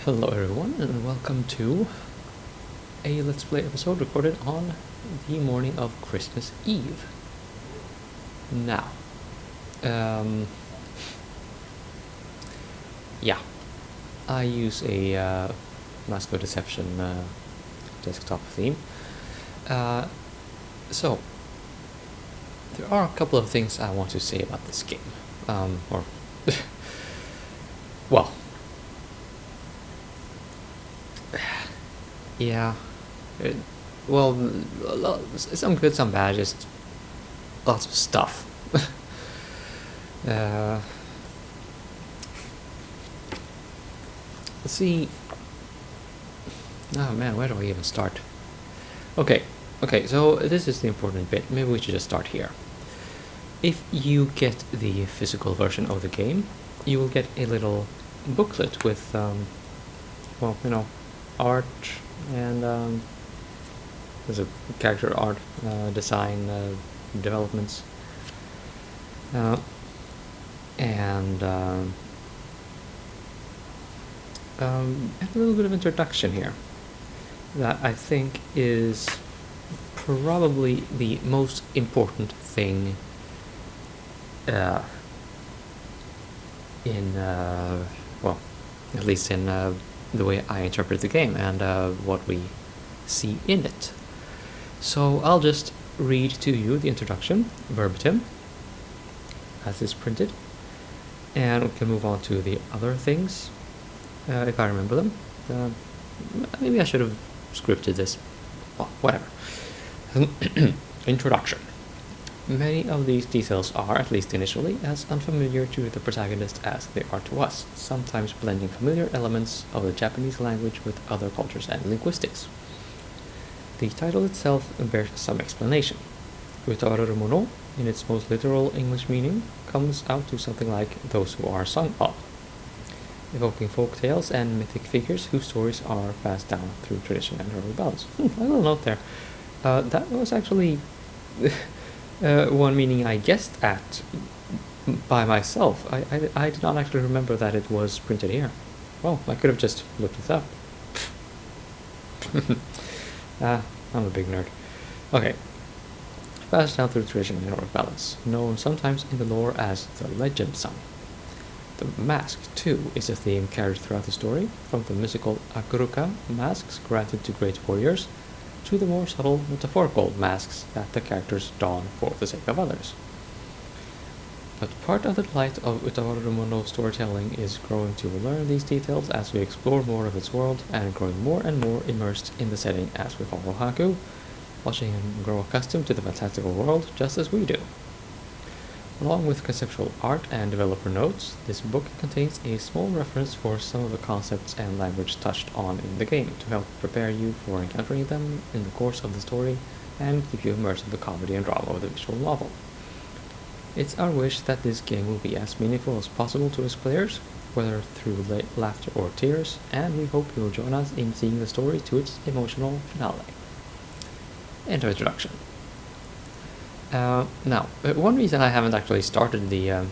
Hello everyone and welcome to a Let's Play episode recorded on the morning of Christmas Eve. Now, yeah, I use a Mask of Deception desktop theme. So, there are a couple of things I want to say about this game. Well, yeah. Well, some good, some bad, just lots of stuff. Let's see. Oh man, where do I even start? Okay, so this is the important bit. Maybe we should just start here. If you get the physical version of the game, you will get a little booklet with, well, you know, art and there's a character art, design, developments, and a little bit of introduction here that I think is probably the most important thing in well, at least in the way I interpret the game and what we see in it. So I'll just read to you the introduction verbatim as is printed, and we can move on to the other things if I remember them. Maybe I should have scripted this. Well, whatever. Introduction. Many of these details are, at least initially, as unfamiliar to the protagonist as they are to us, sometimes blending familiar elements of the Japanese language with other cultures and linguistics. The title itself bears some explanation. Utawaru mono, in its most literal English meaning, comes out to something like those who are sung of, evoking folk tales and mythic figures whose stories are passed down through tradition and oral ballads. A little note there. That was actually one meaning I guessed at by myself. I did not actually remember that it was printed here. Well, I could have just looked it up. I'm a big nerd. Okay. Passed down through tradition and oral ballads, known sometimes in the lore as the legend song. The mask, too, is a theme carried throughout the story, from the mystical Akuruka masks granted to great warriors, to the more subtle metaphorical masks that the characters don for the sake of others. But part of the delight of Utawaru mono storytelling is growing to learn these details as we explore more of its world, and growing more and more immersed in the setting as we follow Haku, watching him grow accustomed to the fantastical world just as we do. Along with conceptual art and developer notes, this book contains a small reference for some of the concepts and language touched on in the game to help prepare you for encountering them in the course of the story and keep you immersed in the comedy and drama of the visual novel. It's our wish that this game will be as meaningful as possible to its players, whether through laughter or tears, and we hope you'll join us in seeing the story to its emotional finale. End of introduction. Now, one reason I haven't actually started the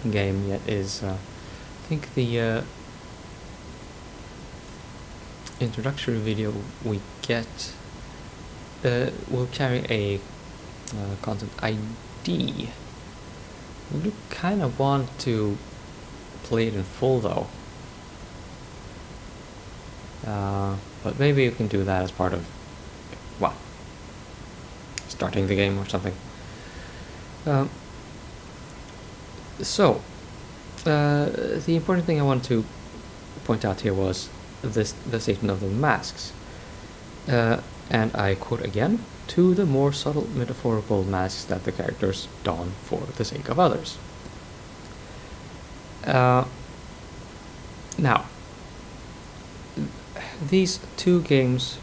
game yet is I think the introductory video we get will carry a content ID. I do kind of want to play it in full though, but maybe you can do that as part of, well, starting the game or something. The important thing I wanted to point out here was the statement of the masks. And I quote again, to the more subtle metaphorical masks that the characters don for the sake of others. Now, these two games,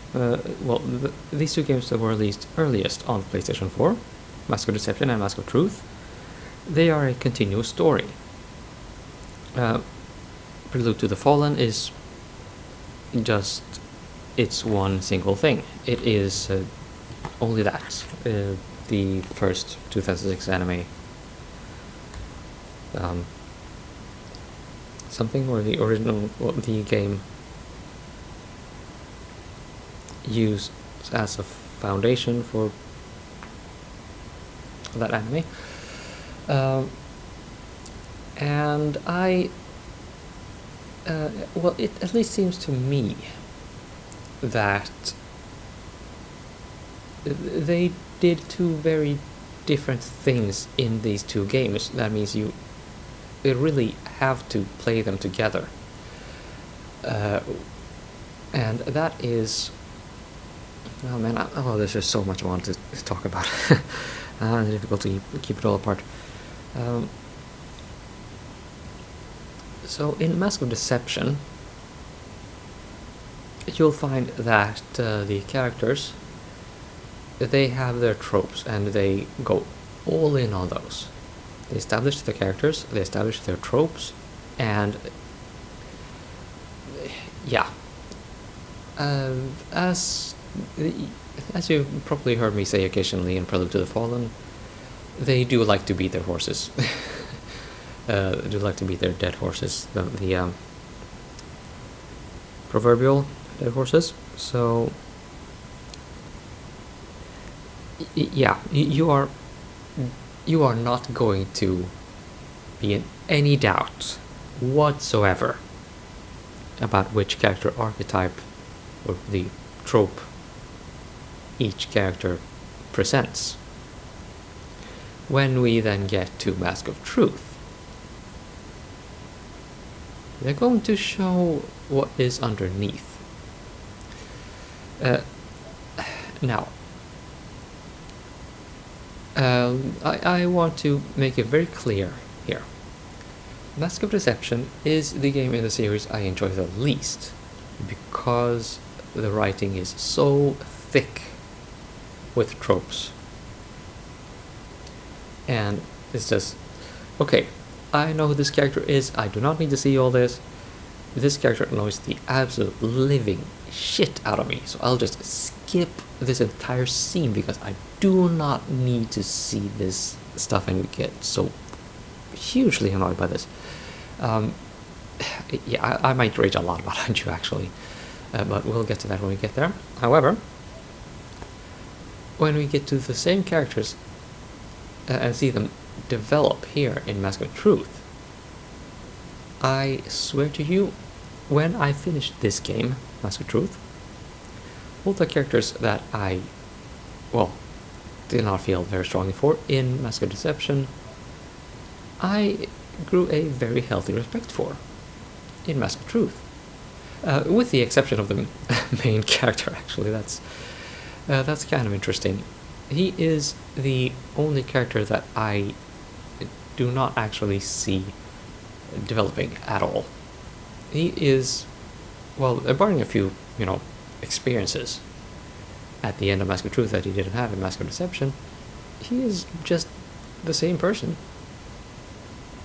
these two games that were released earliest on PlayStation 4, Mask of Deception and Mask of Truth, they are a continuous story. Prelude to the Fallen is just, it's one single thing. It is only that. The first 2006 anime something, or the original, well, the game used as a foundation for that anime. And well, it at least seems to me that they did two very different things in these two games. That means you really have to play them together. And that is... Oh man, there's just so much I want to talk about. It's difficult to keep it all apart. So in Mask of Deception, you'll find that the characters, they have their tropes and they go all in on those. They establish the characters, they establish their tropes, and yeah. As you probably heard me say occasionally in Prelude to the Fallen, they do like to beat their horses. Do like to beat their dead horses, the proverbial dead horses. So yeah, you are not going to be in any doubt whatsoever about which character archetype or the trope each character presents. When we then get to Mask of Truth, they're going to show what is underneath. Now, I want to make it very clear here. Mask of Deception is the game in the series I enjoy the least, because the writing is so thick with tropes. And it's just, okay, I know who this character is, I do not need to see all this. This character annoys the absolute living shit out of me, so I'll just skip this entire scene because I do not need to see this stuff and get so hugely annoyed by this. Yeah, I might rage a lot about Hanju actually, but we'll get to that when we get there. However, when we get to the same characters and see them develop here in Mask of Truth, I swear to you, when I finished this game, Mask of Truth, all the characters that I, well, did not feel very strongly for in Mask of Deception, I grew a very healthy respect for in Mask of Truth. With the exception of the main character, actually. That's kind of interesting. He is the only character that I do not actually see developing at all. He is, well, barring a few, experiences at the end of Mask of Truth that he didn't have in Mask of Deception, he is just the same person.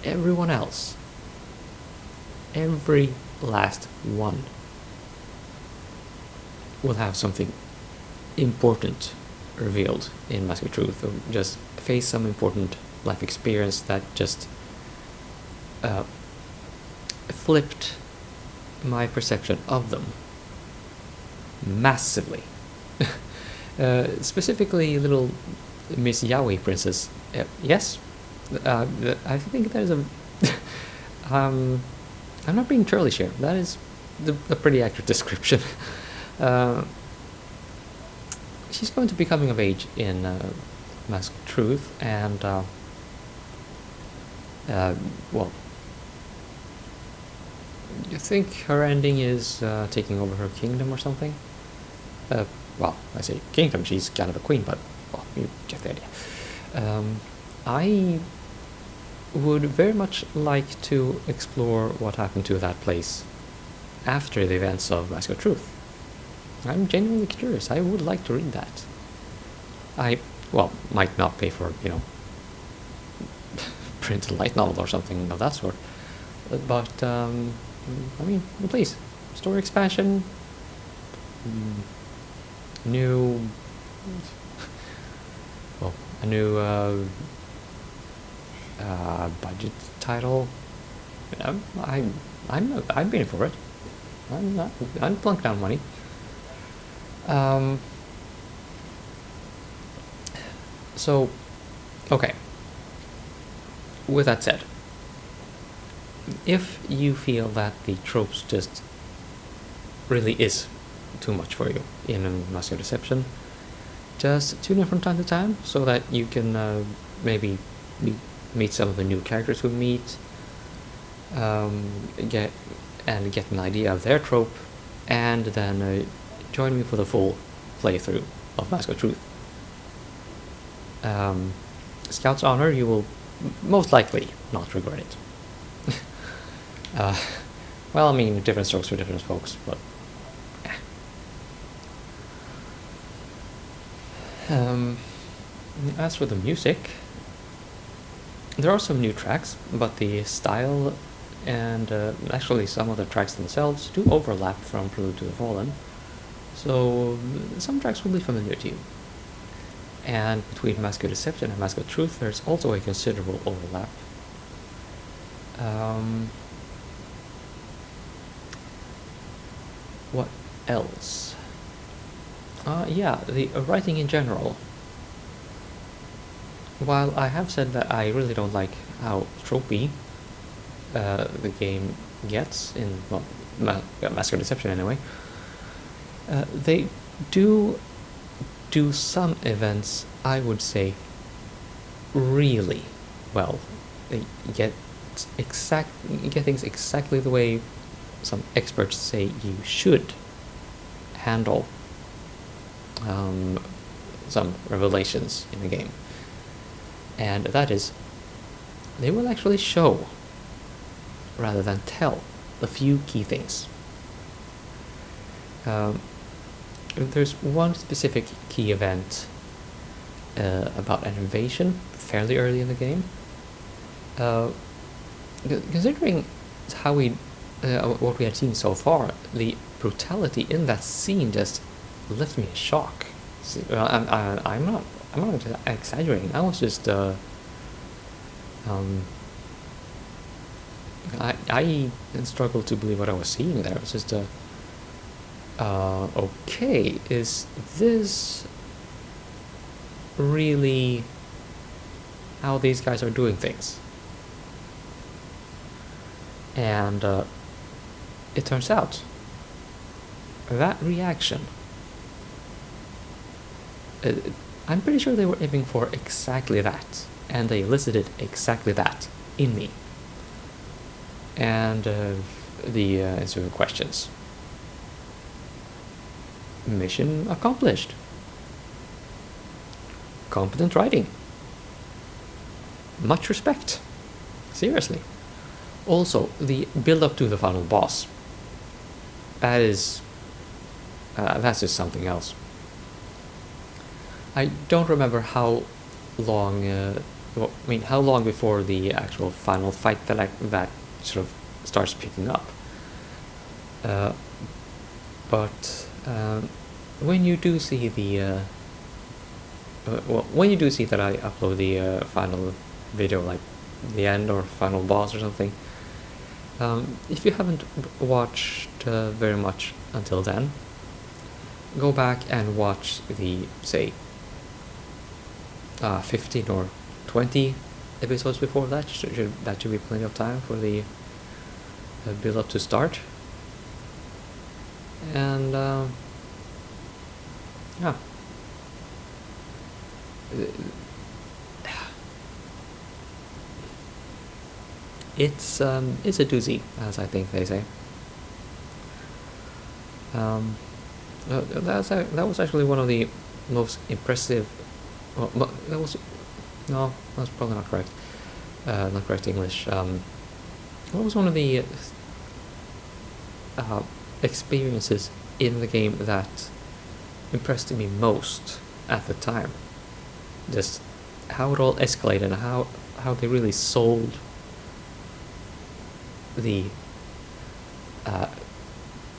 Everyone else, every last one, will have something important revealed in Mask of Truth, or just face some important life experience that just flipped my perception of them massively. Specifically, little Miss Yaoi Princess. Yes, I think there's a. I'm not being churlish here. That is the pretty accurate description. She's going to be coming of age in Mask of Truth, and well, you think her ending is taking over her kingdom or something? Well, I say kingdom, she's kind of a queen, but, well, you get the idea. I would very much like to explore what happened to that place after the events of Mask of Truth. I'm genuinely curious. I would like to read that. I, well, might not pay for, print a light novel or something of that sort, but, I mean, please, story expansion, new, well, a new budget title, I'm, I'm paying for it. I'm not. I'm plunk down money. Um, so, okay. With that said, if you feel that the tropes just really is too much for you in Mask of Deception, just tune in from time to time so that you can maybe meet some of the new characters we meet, get an idea of their trope, and then join me for the full playthrough of Mask of Truth. Scout's Honor, you will most likely not regret it. Well, I mean, different strokes for different folks, but as for the music, there are some new tracks, but the style and actually some of the tracks themselves do overlap from Prelude to the Fallen, so some tracks will be familiar to you. And between Mask of Deception and Mask of Truth, there's also a considerable overlap. What else? Yeah, the writing in general. While I have said that I really don't like how tropey the game gets in, well, Mask of Deception anyway, they do some events, I would say, really well. They get things exactly the way some experts say you should handle some revelations in the game. And that is, they will actually show, rather than tell, a few key things. There's one specific key event about an invasion fairly early in the game. Considering how what we had seen so far, the brutality in that scene just left me in shock. See, I'm not exaggerating. I was just I struggled to believe what I was seeing there. It was just okay, is this really how these guys are doing things? And it turns out that reaction, I'm pretty sure they were aiming for exactly that, and they elicited exactly that in me. And the ensuing questions. Mission accomplished. Competent writing. Much respect. Seriously. Also, the build-up to the final boss. That's just something else. I don't remember how long. How long before the actual final fight that sort of starts picking up. But when you do see the when you do see that I upload the final video, like the end or final boss or something, if you haven't watched very much until then, go back and watch the, say, 15 or 20 episodes before that. That should be plenty of time for the build up to start. And yeah, it's a doozy, as I think they say. That was actually one of the most impressive. Well, that's probably not correct. Not correct English. What was one of the experiences in the game that impressed me most at the time? Just how it all escalated and how they really sold the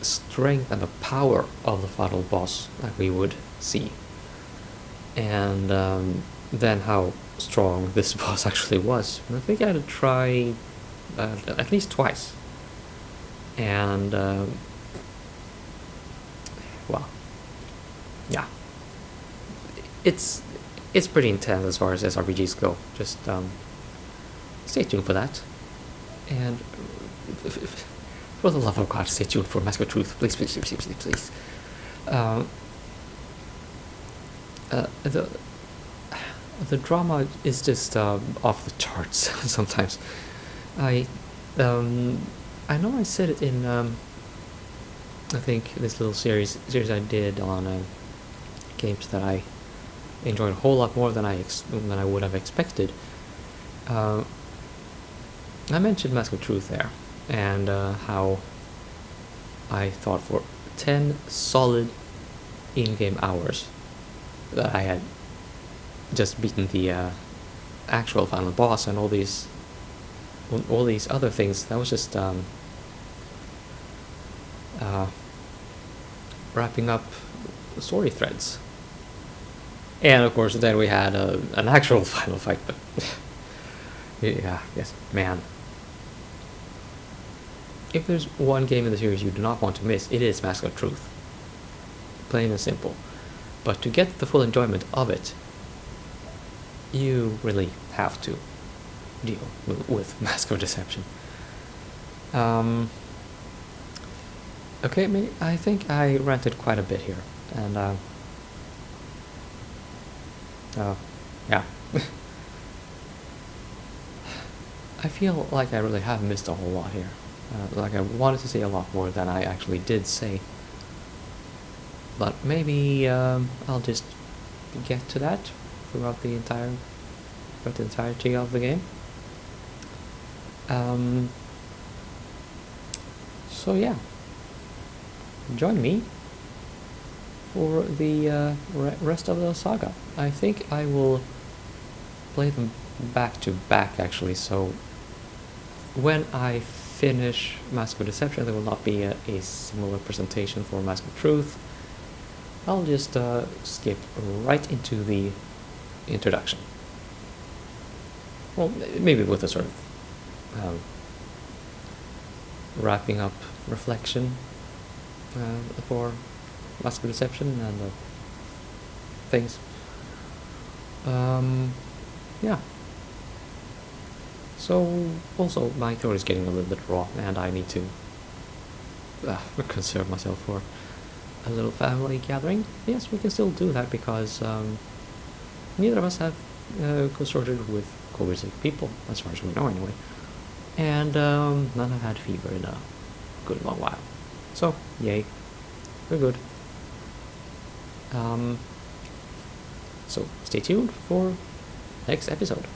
strength and the power of the final boss that we would see, and then how strong this boss actually was. And I think I had to try at least twice. And well, yeah, it's it's pretty intense as far as SRPGs go. Just stay tuned for that. And for the love of God, stay tuned for Mask of Truth, please, please, please, please, please. Um, the drama is just off the charts sometimes. I I know I said it in I think this little series I did on games that I enjoyed a whole lot more than I would have expected. I mentioned Mask of Truth there, and how I thought for 10 solid in-game hours that I had just beaten the actual final boss and all these other things. That was just wrapping up story threads. And of course, then we had an actual final fight. But yeah, yes, man. If there's one game in the series you do not want to miss, it is Mask of Truth. Plain and simple. But to get the full enjoyment of it, you really have to deal with Mask of Deception. Okay, I think I ranted quite a bit here, and yeah. I feel like I really have missed a whole lot here. Like I wanted to say a lot more than I actually did say. But maybe I'll just get to that throughout the entirety of the game. So yeah, join me for the rest of the saga. I think I will play them back to back, actually, so when I finish Mask of Deception there will not be a similar presentation for Mask of Truth. I'll just skip right into the introduction. Well, maybe with a sort of wrapping up reflection for Mask of Deception and things. Yeah. So, also, my throat is getting a little bit raw, and I need to conserve myself for a little family gathering. Yes, we can still do that because neither of us have consorted with COVID-sick people, as far as we know anyway. And none have had fever in a good long while. So, yay. We're good. So, stay tuned for next episode.